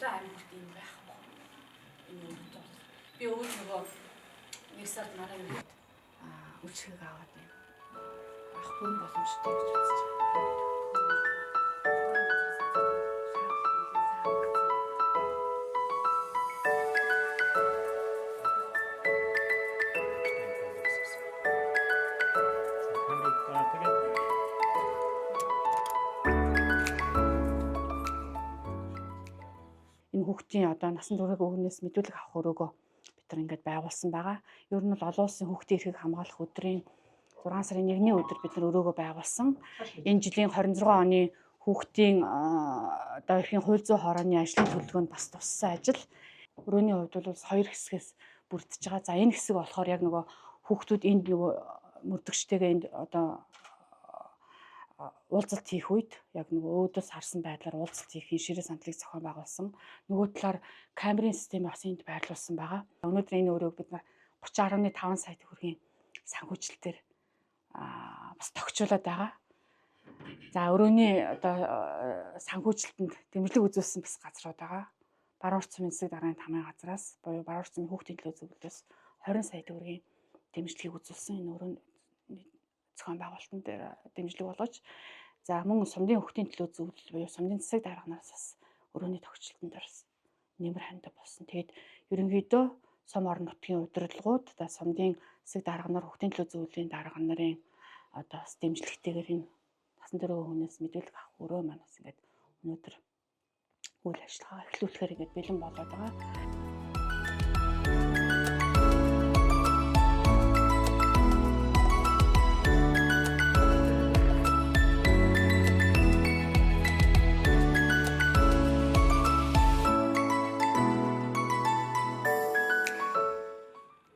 дотроо амьд юм байхгүй. Энэ үед би өвд нөгөө нэг сард манай үед үчиг аваад юм. Ах бүрэн боломжтой гэж үзэж байгаа. Энэ хүүхдийн одоо насан туршид өгнөөс мэдүүлэг авах өрөөгөө бид нар ингээд байгуулсан байгаа. Ер нь бол олон улсын хүүхдийн эрхийг хамгаалах өдрийн 6 сарын 1-ний өдөр бид нар өрөөгөө байгуулсан. Энэ жилийн 26 оны хүүхдийн одоо эрхийн хууль зүйн хорооны ажлын төлөвлөгөөнд бас туссан ажил. Өрөөний хувьд бол 2 хэсгээс бүрдэж байгаа. За энэ хэсэг болохоор яг нөгөө хүүхдүүд энд нөгөө мөрдөгчтэйгээ энд одоо уулзалт хийх үед яг нөгөө өөдөөс харсан байдлаар уулзалт хийхийн ширээ сандлыг зохион байгуулсан. Нөгөө талаар камерын систем бас энд байрлуулсан байгаа. Өнөөдөр энэ өрөөг бид нар 30.5 сая төгрөгийн санхүүжилтээр бас тохижуулаад байгаа. За өрөөний одоо санхүүжилтэнд дэмжлэг үзүүлсэн бас газрууд байгаа. Баруун орчмын засаг дарганы тамгын газраас буюу баруун орчмын хүүхдийн төлөө зөвлөлөөс 20 сая төгрөгийн дэмжлэгийг үзүүлсэн. Энэ өрөөний зохион байгуулалтанд дэмжлэг болгож за мөн сумдын хүүхдийн төлөө зөвлөл буюу сумдын засаг дарганаас бас өрөөний тохижилтанд бас нэмэр хандив болсон. Тэгээд ерөнхийдөө сум орон нутгийн удирдлагууд одоо сумдын засаг дарга нар хүүхдийн төлөө зөвлөлийн дарга нарын одоо бас дэмжлэгтэйгээр энэ насан туршийн хүнээс мэдүүлэг авах өрөө маань бас ингээд өнөөдөр үйл ажиллагаа эхлүүлэхээр ингээд бэлэн болоод байгаа.